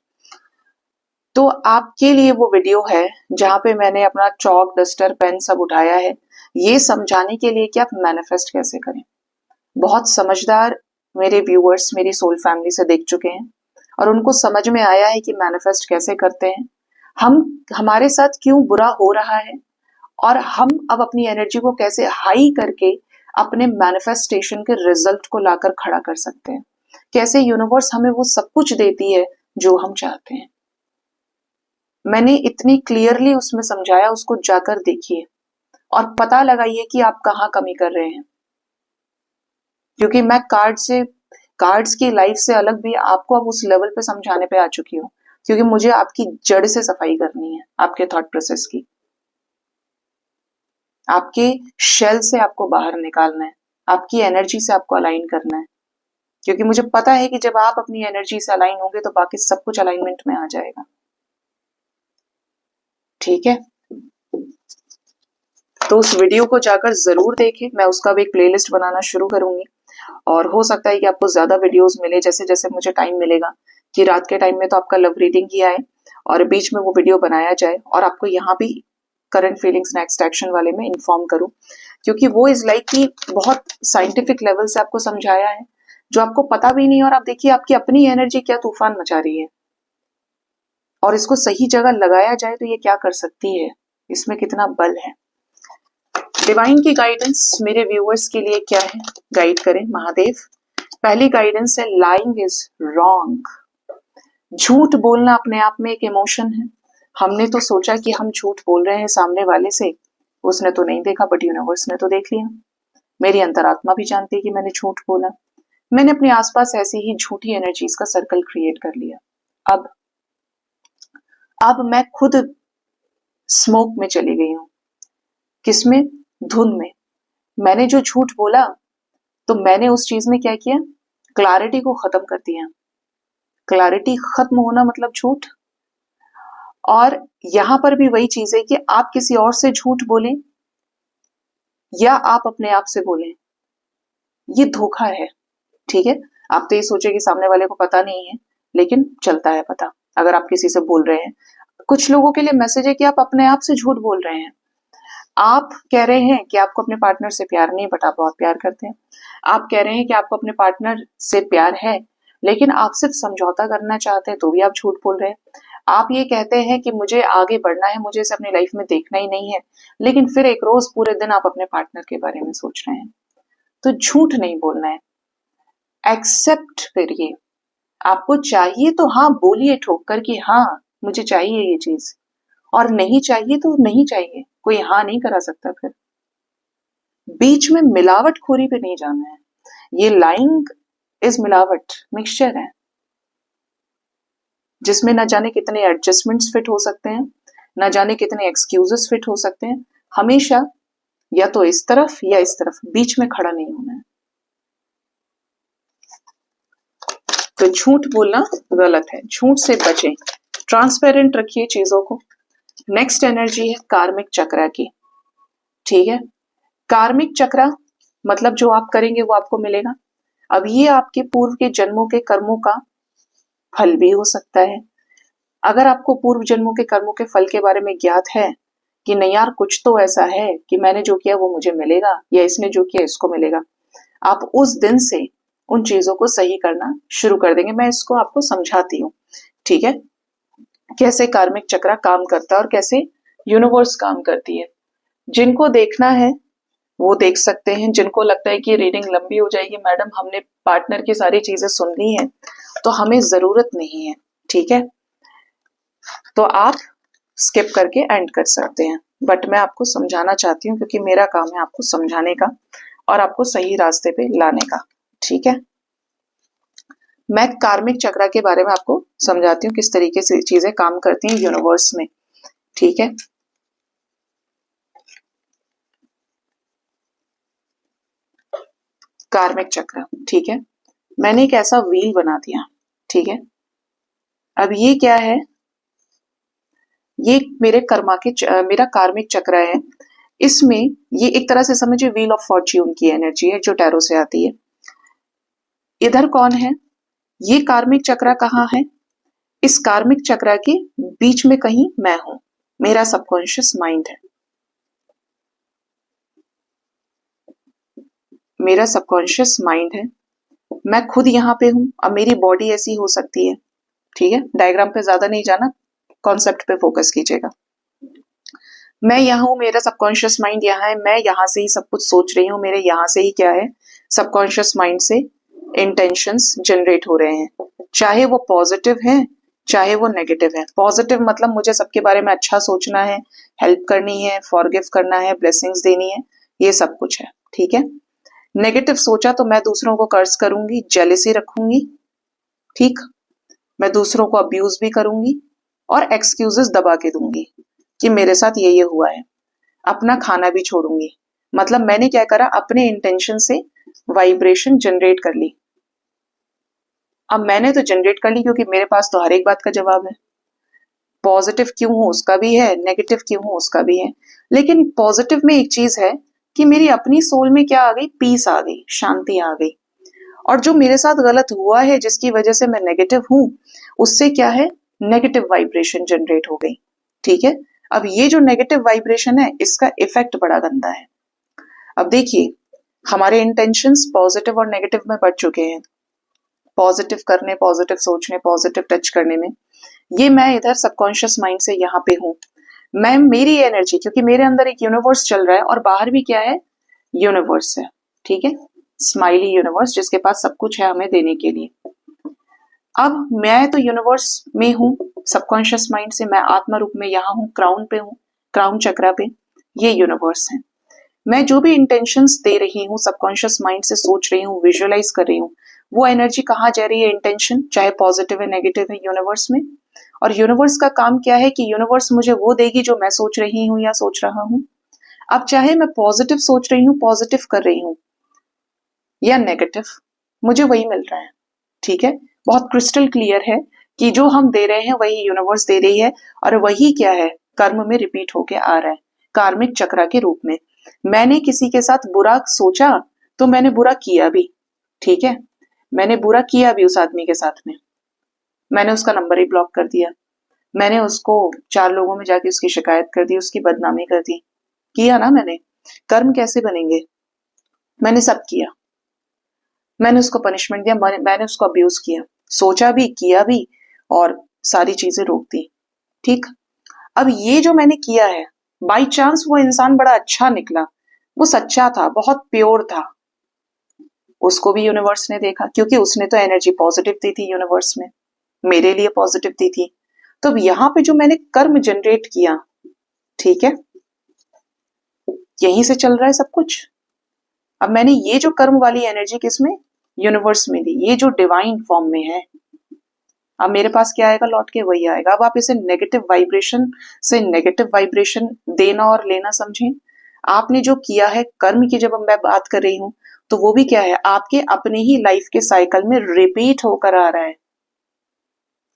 तो आपके लिए वो वीडियो है जहां पे मैंने अपना चौक, डस्टर, पेन सब उठाया है, ये समझाने के लिए कि आप मैनिफेस्ट कैसे करें। बहुत समझदार मेरे व्यूअर्स मेरी सोल फैमिली से देख चुके हैं और उनको समझ में आया है कि मैनिफेस्ट कैसे करते हैं, हम हमारे साथ क्यों बुरा हो रहा है, और हम अब अपनी एनर्जी को कैसे हाई करके अपने मैनिफेस्टेशन के रिजल्ट को लाकर खड़ा कर सकते हैं, कैसे यूनिवर्स हमें वो सब कुछ देती है जो हम चाहते हैं। मैंने इतनी क्लियरली उसमें समझाया, उसको जाकर देखिए और पता लगाइए कि आप कहाँ कमी कर रहे हैं। क्योंकि मैं कार्ड्स की लाइफ से अलग भी आपको अब उस लेवल पे समझाने पे आ चुकी हूँ, क्योंकि मुझे आपकी जड़ से सफाई करनी है, आपके थॉट प्रोसेस की, आपके शेल से आपको बाहर निकालना है, आपकी एनर्जी से आपको अलाइन करना है। क्योंकि मुझे पता है कि जब आप अपनी एनर्जी से अलाइन होंगे तो बाकी सब कुछ अलाइनमेंट में आ जाएगा। ठीक है, तो उस वीडियो को जाकर जरूर देखें, मैं उसका भी एक प्लेलिस्ट बनाना शुरू करूंगी, और हो सकता है कि आपको ज्यादा वीडियोस मिले जैसे जैसे मुझे टाइम मिलेगा, कि रात के टाइम में तो आपका लव रीडिंग ही आए और बीच में वो वीडियो बनाया जाए, और आपको यहाँ भी करंट फीलिंग्स नेक्स्ट एक्शन वाले में इन्फॉर्म करूं, क्योंकि वो इज लाइक कि बहुत साइंटिफिक लेवल से आपको समझाया है। जो आपको पता भी नहीं, और आप देखिए आपकी अपनी एनर्जी क्या तूफान मचा रही है, और इसको सही जगह लगाया जाए तो ये क्या कर सकती है, इसमें कितना बल है। डिवाइन की गाइडेंस मेरे व्यूअर्स के लिए क्या है, गाइड करें महादेव। पहली गाइडेंस है लाइंग इज रॉन्ग। झूठ बोलना अपने आप में एक इमोशन है। हमने तो सोचा कि हम झूठ बोल रहे हैं सामने वाले से, उसने तो नहीं देखा बट यूनिवर्स ने तो देख लिया। मेरी अंतरात्मा भी जानती है कि मैंने झूठ बोला। मैंने अपने आसपास ऐसी ही झूठी एनर्जीज का सर्कल क्रिएट कर लिया। अब मैं खुद स्मोक में चली गई हूं। किसमें? धुन में। मैंने जो झूठ बोला तो मैंने उस चीज में क्या किया, क्लैरिटी को खत्म कर दिया। क्लैरिटी खत्म होना मतलब झूठ। और यहां पर भी वही चीज है कि आप किसी और से झूठ बोलें या आप अपने आप से बोलें, ये धोखा है। ठीक है, आप तो ये सोचे कि सामने वाले को पता नहीं है, लेकिन चलता है पता। अगर आप किसी से बोल रहे हैं, कुछ लोगों के लिए मैसेज है कि आप अपने आप से झूठ बोल रहे हैं। आप कह रहे हैं कि आपको अपने पार्टनर से प्यार नहीं, बट आप बहुत प्यार करते हैं। आप कह रहे हैं कि आपको अपने पार्टनर से प्यार है, लेकिन आप सिर्फ समझौता करना चाहते हैं, तो भी आप झूठ बोल रहे हैं। आप ये कहते हैं कि मुझे आगे बढ़ना है, मुझे इसे अपनी लाइफ में देखना ही नहीं है, लेकिन फिर एक रोज पूरे दिन आप अपने पार्टनर के बारे में सोच रहे हैं। तो झूठ नहीं बोलना है, एक्सेप्ट करिए। आपको चाहिए तो हाँ बोलिए ठोक कर कि हाँ मुझे चाहिए ये चीज, और नहीं चाहिए तो नहीं चाहिए, कोई हाँ नहीं करा सकता। फिर बीच में मिलावटखोरी पे नहीं जाना है। ये लाइंग इज मिलावट, मिक्सचर है, जिसमें न जाने कितने एडजस्टमेंट्स फिट हो सकते हैं, न जाने कितने एक्सक्यूजेस फिट हो सकते हैं। हमेशा या तो इस तरफ या इस तरफ, बीच में खड़ा नहीं होना है। तो झूठ बोलना गलत है, झूठ से बचें, ट्रांसपेरेंट रखिए चीजों को। नेक्स्ट एनर्जी है कार्मिक चक्र की। ठीक है, कार्मिक चक्र मतलब जो आप करेंगे वो आपको मिलेगा। अब ये आपके पूर्व के जन्मों के कर्मों का फल भी हो सकता है। अगर आपको पूर्व जन्मों के कर्मों के फल के बारे में ज्ञात है कि नहीं यार कुछ तो ऐसा है कि मैंने जो किया वो मुझे मिलेगा, या इसने जो किया इसको मिलेगा, आप उस दिन से उन चीजों को सही करना शुरू कर देंगे। मैं इसको आपको समझाती हूँ, ठीक है, कैसे कार्मिक चक्र काम करता है और कैसे यूनिवर्स काम करती है। जिनको देखना है वो देख सकते हैं। जिनको लगता है कि रीडिंग लंबी हो जाएगी मैडम, हमने पार्टनर की सारी चीजें सुन ली हैं, तो हमें जरूरत नहीं है, ठीक है, तो आप स्किप करके एंड कर सकते हैं। बट मैं आपको समझाना चाहती हूँ क्योंकि मेरा काम है आपको समझाने का और आपको सही रास्ते पे लाने का। ठीक है, मैं कार्मिक चक्र के बारे में आपको समझाती हूँ किस तरीके से चीजें काम करती हैं यूनिवर्स में। ठीक है, कार्मिक चक्र, ठीक है, मैंने एक ऐसा व्हील बना दिया। ठीक है, अब ये क्या है, ये मेरे मेरा कार्मिक चक्र है। इसमें ये एक तरह से समझिए व्हील ऑफ फॉर्च्यून की एनर्जी है जो टैरो से आती है। इधर कौन है, ये कार्मिक चक्र कहाँ है, इस कार्मिक चक्र के बीच में कहीं मैं हूं, मेरा सबकॉन्शियस माइंड है, मेरा सबकॉन्शियस माइंड है। मैं खुद यहाँ पे हूं। अब मेरी बॉडी ऐसी हो सकती है, ठीक है, डायग्राम पे ज्यादा नहीं जाना, कॉन्सेप्ट पे फोकस कीजिएगा। मैं यहाँ हूं, मेरा सबकॉन्शियस माइंड यहाँ है, मैं यहाँ से ही सब कुछ सोच रही हूँ, मेरे यहाँ से ही क्या है, सबकॉन्शियस माइंड से इंटेंशंस जनरेट हो रहे हैं, चाहे वो पॉजिटिव है चाहे वो नेगेटिव है। पॉजिटिव मतलब मुझे सबके बारे में अच्छा सोचना है, हेल्प करनी है, फॉरगिव करना है, ब्लेसिंग्स देनी है, ये सब कुछ है। ठीक है, नेगेटिव सोचा तो मैं दूसरों को कर्ज करूंगी, जेलेसी रखूंगी, ठीक, मैं दूसरों को अब्यूज भी करूंगी और एक्सक्यूजेस दबा के दूंगी कि मेरे साथ ये हुआ है, अपना खाना भी छोड़ूंगी। मतलब मैंने क्या करा, अपने इंटेंशन से वाइब्रेशन जनरेट कर ली। अब मैंने तो जनरेट कर ली क्योंकि मेरे पास तो हर एक बात का जवाब है। पॉजिटिव क्यों हूं उसका भी है, नेगेटिव क्यों हूं उसका भी है, लेकिन पॉजिटिव में एक चीज है कि मेरी अपनी सोल में क्या आ गई, पीस आ गई, शांति आ गई। और जो मेरे साथ गलत हुआ है जिसकी वजह से मैं नेगेटिव हूं, उससे क्या है, नेगेटिव वाइब्रेशन जनरेट हो गई। ठीक है, अब ये जो नेगेटिव वाइब्रेशन है इसका इफेक्ट बड़ा गंदा है। अब देखिए, हमारे इंटेंशंस पॉजिटिव और नेगेटिव में बढ़ चुके हैं, पॉजिटिव करने, पॉजिटिव सोचने, पॉजिटिव टच करने में, ये मैं इधर सबकॉन्शियस माइंड से यहाँ पे हूँ। मैं मेरी एनर्जी, क्योंकि मेरे अंदर एक यूनिवर्स चल रहा है और बाहर भी क्या है, यूनिवर्स है, ठीक है, स्माइली यूनिवर्स जिसके पास सब कुछ है हमें देने के लिए। अब मैं तो यूनिवर्स में हूँ, सबकॉन्शियस माइंड से मैं आत्मा रूप में यहाँ हूँ, क्राउन पे हूँ, क्राउन चक्रा पे, ये यूनिवर्स है। मैं जो भी इंटेंशंस दे रही हूँ, सबकॉन्शियस माइंड से सोच रही हूँ, विजुअलाइज कर रही हूँ, वो एनर्जी कहाँ जा रही है, इंटेंशन, चाहे पॉजिटिव है नेगेटिव है, यूनिवर्स में। और यूनिवर्स का काम क्या है कि यूनिवर्स मुझे वो देगी जो मैं सोच रही हूँ या सोच रहा हूँ। अब चाहे मैं पॉजिटिव सोच रही हूँ, पॉजिटिव कर रही हूँ, या नेगेटिव, मुझे वही मिल रहा है, ठीक है। बहुत क्रिस्टल क्लियर है कि जो हम दे रहे हैं वही यूनिवर्स दे रही है, और वही क्या है, कर्म में रिपीट होके आ रहा है, कार्मिक चक्र के रूप में। मैंने किसी के साथ बुरा सोचा तो मैंने बुरा किया भी, ठीक है, मैंने बुरा किया भी उस आदमी के साथ में, मैंने उसका नंबर ही ब्लॉक कर दिया, मैंने उसको 4 लोगों में जाके उसकी शिकायत कर दी, उसकी बदनामी कर दी, किया ना मैंने। कर्म कैसे बनेंगे, मैंने सब किया, मैंने उसको पनिशमेंट दिया, मैंने उसको अब्यूज किया, सोचा भी, किया भी, और सारी चीजें रोक दी, ठीक। अब ये जो मैंने किया है, बाई चांस वो इंसान बड़ा अच्छा निकला, वो सच्चा था, बहुत प्योर था, उसको भी यूनिवर्स ने देखा, क्योंकि उसने तो एनर्जी पॉजिटिव दी थी यूनिवर्स में, मेरे लिए पॉजिटिव दी थी। तो अब यहाँ पे जो मैंने कर्म जनरेट किया, ठीक है, यहीं से चल रहा है सब कुछ। अब मैंने ये जो कर्म वाली एनर्जी किसमें, यूनिवर्स में दी, ये जो डिवाइन फॉर्म में है, अब मेरे पास क्या आएगा, लौट के वही आएगा। अब आप इसे नेगेटिव वाइब्रेशन से नेगेटिव वाइब्रेशन देना और लेना समझें। आपने जो किया है कर्म की, जब मैं बात कर रही हूं, तो वो भी क्या है, आपके अपने ही लाइफ के साइकिल में रिपीट होकर आ रहा है।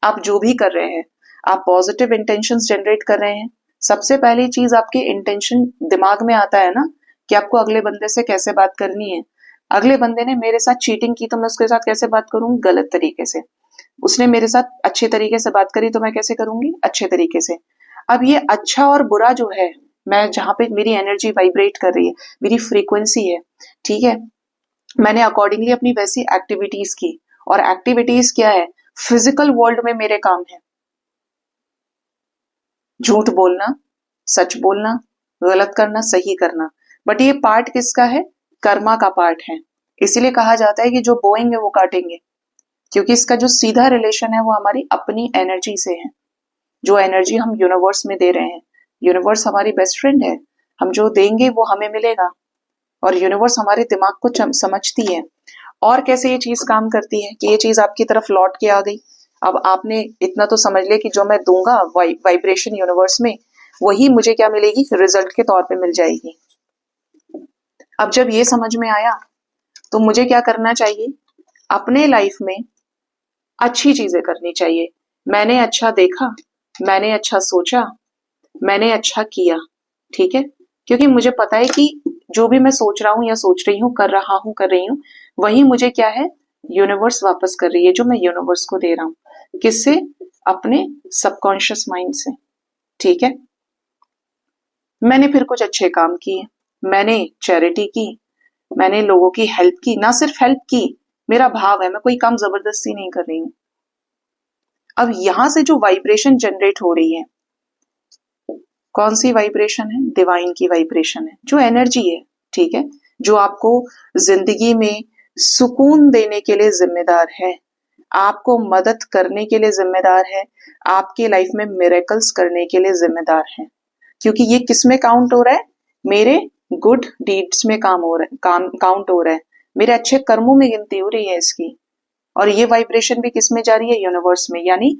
आप जो भी कर रहे हैं, आप पॉजिटिव इंटेंशंस जनरेट कर रहे हैं, सबसे पहली चीज आपके इंटेंशन दिमाग में आता है ना, कि आपको अगले बंदे से कैसे बात करनी है। अगले बंदे ने मेरे साथ चीटिंग की तो मैं उसके साथ कैसे बात करूंगी, गलत तरीके से। उसने मेरे साथ अच्छे तरीके से बात करी तो मैं कैसे करूंगी, अच्छे तरीके से। अब ये अच्छा और बुरा जो है, मैं जहां पे मेरी एनर्जी वाइब्रेट कर रही है, मेरी फ्रीक्वेंसी है, ठीक है, मैंने अकॉर्डिंगली अपनी वैसी एक्टिविटीज की। और एक्टिविटीज क्या है, फिजिकल वर्ल्ड में मेरे काम है झूठ बोलना, सच बोलना, गलत करना, सही करना, बट ये पार्ट किसका है, कर्मा का पार्ट है। इसीलिए कहा जाता है कि जो बोएंगे वो काटेंगे, क्योंकि इसका जो सीधा रिलेशन है वो हमारी अपनी एनर्जी से है, जो एनर्जी हम यूनिवर्स में दे रहे हैं। यूनिवर्स हमारी बेस्ट फ्रेंड है, हम जो देंगे वो हमें मिलेगा, और यूनिवर्स हमारे दिमाग को समझती है। और कैसे ये चीज काम करती है कि ये चीज आपकी तरफ लौट के आ गई। अब आपने इतना तो समझ लिया कि जो मैं दूंगा वाइब्रेशन यूनिवर्स में, वही मुझे क्या मिलेगी, रिजल्ट के तौर पे मिल जाएगी। अब जब ये समझ में आया तो मुझे क्या करना चाहिए, अपने लाइफ में अच्छी चीजें करनी चाहिए। मैंने अच्छा देखा, मैंने अच्छा सोचा, मैंने अच्छा किया, ठीक है, क्योंकि मुझे पता है कि जो भी मैं सोच रहा हूं या सोच रही हूँ, कर रहा हूं, कर रही हूँ, वही मुझे क्या है, यूनिवर्स वापस कर रही है, जो मैं यूनिवर्स को दे रहा हूं। किससे, अपने सबकॉन्शियस माइंड से, ठीक है। मैंने फिर कुछ अच्छे काम किए, मैंने चैरिटी की, मैंने लोगों की हेल्प की, ना सिर्फ हेल्प की, मेरा भाव है, मैं कोई काम जबरदस्ती नहीं कर रही हूं। अब यहां से जो वाइब्रेशन जनरेट हो रही है, कौन सी वाइब्रेशन है, डिवाइन की वाइब्रेशन है, जो एनर्जी है, ठीक है, जो आपको जिंदगी में सुकून देने के लिए जिम्मेदार है, आपको मदद करने के लिए जिम्मेदार है, आपके लाइफ में मिरेकल्स करने के लिए जिम्मेदार है। क्योंकि ये किस में काउंट हो रहा है, मेरे गुड डीड्स में काम हो रहा है, काम काउंट हो रहा है, मेरे अच्छे कर्मों में गिनती हो रही है इसकी। और ये वाइब्रेशन भी किस में जा रही है, यूनिवर्स में, यानी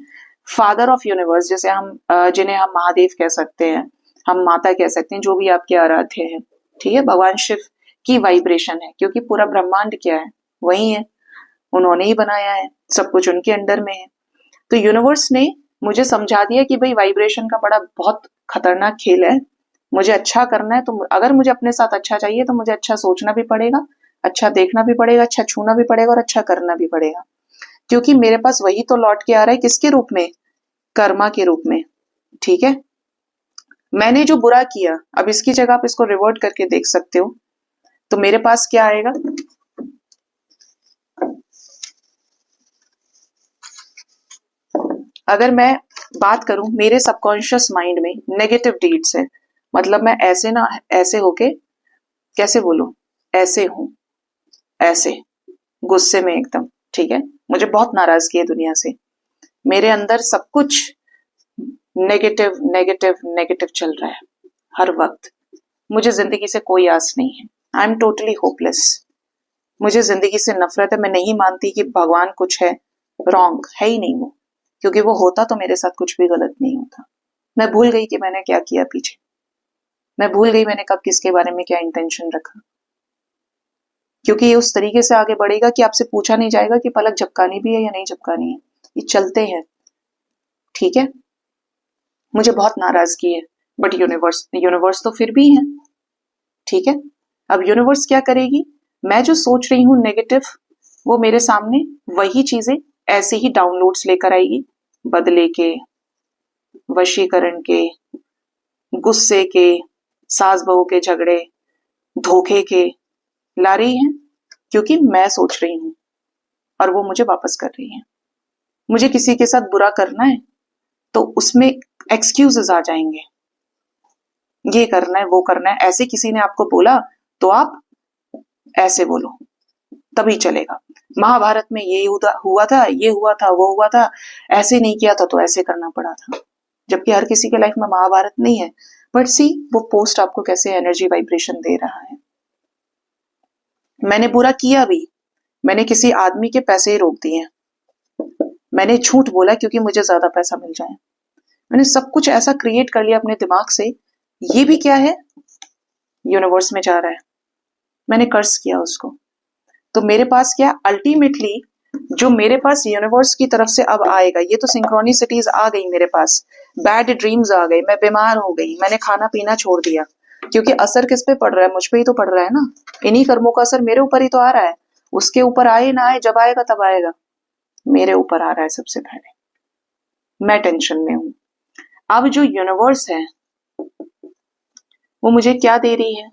फादर ऑफ यूनिवर्स, जैसे हम जिन्हें हम महादेव कह सकते हैं, हम माता कह सकते हैं, जो भी आपके आराध्य है, ठीक है, भगवान शिव की वाइब्रेशन है, क्योंकि पूरा ब्रह्मांड क्या है, वही है, उन्होंने ही बनाया है, सब कुछ उनके अंडर में है। तो यूनिवर्स ने मुझे समझा दिया कि भाई वाइब्रेशन का बड़ा बहुत खतरनाक खेल है, मुझे अच्छा करना है, तो अगर मुझे अपने साथ अच्छा चाहिए तो मुझे अच्छा सोचना भी पड़ेगा, अच्छा देखना भी पड़ेगा, अच्छा छूना भी पड़ेगा, और अच्छा करना भी पड़ेगा, क्योंकि मेरे पास वही तो लौट के आ रहा है, किसके रूप में, कर्मा के रूप में, ठीक है। मैंने जो बुरा किया, अब इसकी जगह आप इसको रिवर्ट करके देख सकते हो, तो मेरे पास क्या आएगा, अगर मैं बात करूं, मेरे सबकॉन्शियस माइंड में नेगेटिव डीड्स है, मतलब मैं ऐसे ना ऐसे होके कैसे बोलूं, ऐसे हूं, ऐसे गुस्से में एकदम, ठीक है, मुझे बहुत नाराजगी है दुनिया से, मेरे अंदर सब कुछ नेगेटिव नेगेटिव नेगेटिव चल रहा है हर वक्त, मुझे जिंदगी से कोई आस नहीं है, आई एम टोटली होपलेस, मुझे जिंदगी से नफरत है, मैं नहीं मानती कि भगवान कुछ है, रॉन्ग है ही नहीं वो, क्योंकि वो होता तो मेरे साथ कुछ भी गलत नहीं होता। मैं भूल गई कि मैंने क्या किया पीछे, मैं भूल गई मैंने कब किसके बारे में क्या इंटेंशन रखा, क्योंकि ये उस तरीके से आगे बढ़ेगा कि आपसे पूछा नहीं जाएगा कि पलक झपकानी भी है या नहीं झपकानी है, ये चलते हैं, ठीक है। मुझे बहुत नाराजगी है, बट यूनिवर्स यूनिवर्स तो फिर भी है, ठीक है। अब यूनिवर्स क्या करेगी, मैं जो सोच रही हूं नेगेटिव, वो मेरे सामने वही चीजें ऐसे ही डाउनलोड्स लेकर आएगी, बदले के, वशीकरण के, गुस्से के, सास बहू के झगड़े, धोखे के ला रही है, क्योंकि मैं सोच रही हूं और वो मुझे वापस कर रही है। मुझे किसी के साथ बुरा करना है तो उसमें एक्सक्यूजेस आ जाएंगे, ये करना है वो करना है, ऐसे किसी ने आपको बोला तो आप ऐसे बोलो तभी चलेगा, महाभारत में ये हुआ था, ये हुआ था, वो हुआ था, ऐसे नहीं किया था तो ऐसे करना पड़ा था, जबकि हर किसी के लाइफ में महाभारत नहीं है, बट सी वो पोस्ट आपको कैसे एनर्जी वाइब्रेशन दे रहा है। मैंने बुरा किया भी, मैंने किसी आदमी के पैसे ही रोक दिए, मैंने झूठ बोला क्योंकि मुझे ज्यादा पैसा मिल जाए, मैंने सब कुछ ऐसा क्रिएट कर लिया अपने दिमाग से, ये भी क्या है, यूनिवर्स में जा रहा है, मैंने कर्ज किया उसको, तो मेरे पास क्या अल्टीमेटली जो मेरे पास यूनिवर्स की तरफ से अब आएगा, ये तो सिंक्रोनिसिटीज आ गई मेरे पास, बैड ड्रीम्स आ गए, मैं बीमार हो गई, मैंने खाना पीना छोड़ दिया, क्योंकि असर किस पे पड़ रहा है, मुझ पे ही तो पड़ रहा है ना, इन्हीं कर्मों का असर मेरे ऊपर ही तो आ रहा है, उसके ऊपर आए ना आए, जब आएगा तब आएगा, मेरे ऊपर आ रहा है सबसे पहले, मैं टेंशन में हूं। अब जो यूनिवर्स है वो मुझे क्या दे रही है,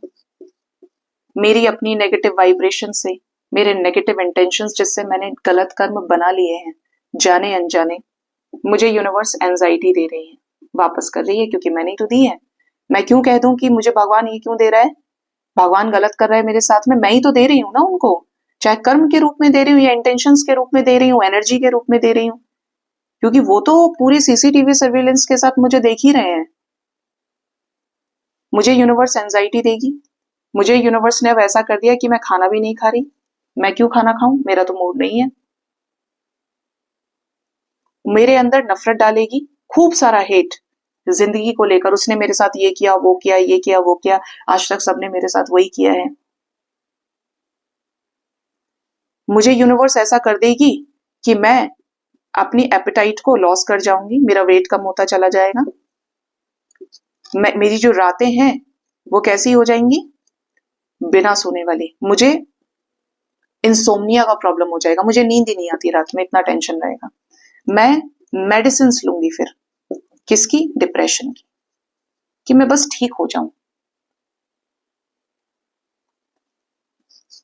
मेरी अपनी नेगेटिव वाइब्रेशन से, मेरे नेगेटिव इंटेंशंस जिससे मैंने गलत कर्म बना लिए हैं जाने अनजाने, मुझे यूनिवर्स एंजाइटी दे रही है, वापस कर रही है, क्योंकि मैंने ही तो दी है। मैं क्यों कह दूं कि मुझे भगवान ये क्यों दे रहा है, भगवान गलत कर रहा है मेरे साथ में, मैं ही तो दे रही हूँ ना उनको, चाहे कर्म के रूप में दे रही हूँ या इंटेंशंस के रूप में दे रही हूँ, एनर्जी के रूप में दे रही हूँ, क्योंकि वो तो पूरी सीसीटीवी सर्विलेंस के साथ मुझे देख ही रहे हैं। मुझे यूनिवर्स एंजाइटी देगी, मुझे यूनिवर्स ने अब ऐसा कर दिया कि मैं खाना भी नहीं खा रही, मैं क्यों खाना खाऊं, मेरा तो मूड नहीं है, मेरे अंदर नफरत डालेगी, खूब सारा हेट जिंदगी को लेकर, उसने मेरे साथ ये किया वो किया, ये किया वो किया, आज तक सबने मेरे साथ वही किया है। मुझे यूनिवर्स ऐसा कर देगी कि मैं अपनी एपेटाइट को लॉस कर जाऊंगी, मेरा वेट कम होता चला जाएगा, मेरी जो रातें हैं वो कैसी हो जाएंगी, बिना सोने वाली, मुझे इंसोम्निया का प्रॉब्लम हो जाएगा, मुझे नींद ही नहीं आती रात में, इतना टेंशन रहेगा, मैं मेडिसिन लूंगी फिर, किसकी, डिप्रेशन की, कि मैं बस ठीक हो जाऊं।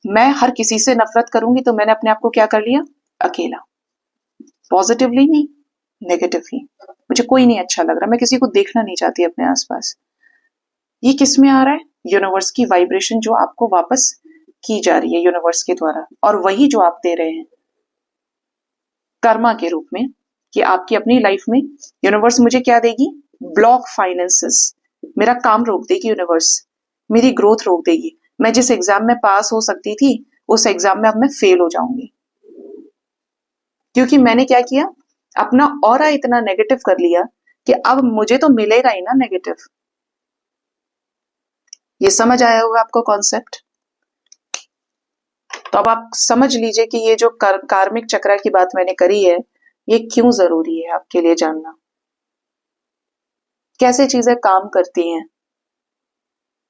मैं हर किसी से नफरत करूंगी तो मैंने अपने आप को क्या कर लिया, अकेला, पॉजिटिवली नहीं नेगेटिवली, मुझे कोई नहीं अच्छा लग रहा, मैं किसी को देखना नहीं चाहती अपने आसपास। ये किस में आ रहा है, यूनिवर्स की वाइब्रेशन जो आपको वापस की जा रही है यूनिवर्स के द्वारा, और वही जो आप दे रहे हैं कर्मा के रूप में, कि आपकी अपनी लाइफ में यूनिवर्स मुझे क्या देगी, ब्लॉक फाइनेंसेस, मेरा काम रोक देगी यूनिवर्स, मेरी ग्रोथ रोक देगी, मैं जिस एग्जाम में पास हो सकती थी उस एग्जाम में अब मैं फेल हो जाऊंगी, क्योंकि मैंने क्या किया, अपना ऑरा इतना नेगेटिव कर लिया कि अब मुझे तो मिलेगा ही ना नेगेटिव। ये समझ आया होगा आपको कॉन्सेप्ट, तो अब आप समझ लीजिए कि ये जो कार्मिक चक्र की बात मैंने करी है, ये क्यों जरूरी है आपके लिए जानना, कैसे चीजें काम करती हैं,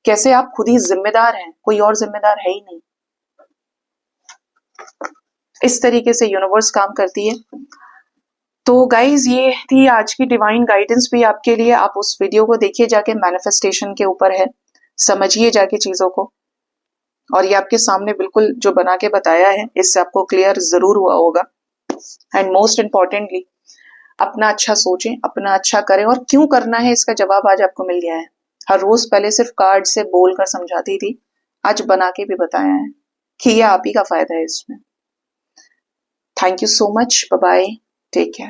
कैसे आप खुद ही जिम्मेदार हैं, कोई और जिम्मेदार है ही नहीं, इस तरीके से यूनिवर्स काम करती है। तो गाइज ये थी आज की डिवाइन गाइडेंस भी आपके लिए, आप उस वीडियो को देखिए जाके, मैनिफेस्टेशन के ऊपर है, समझिए जाके चीजों को, और ये आपके सामने बिल्कुल जो बना के बताया है इससे आपको क्लियर जरूर हुआ होगा। एंड मोस्ट इम्पॉर्टेंटली अपना अच्छा सोचें, अपना अच्छा करें, और क्यों करना है इसका जवाब आज आपको मिल गया है। हर रोज पहले सिर्फ कार्ड से बोल कर समझाती थी, आज बना के भी बताया है कि ये आप ही का फायदा है इसमें। Thank you so much, bye bye, take care.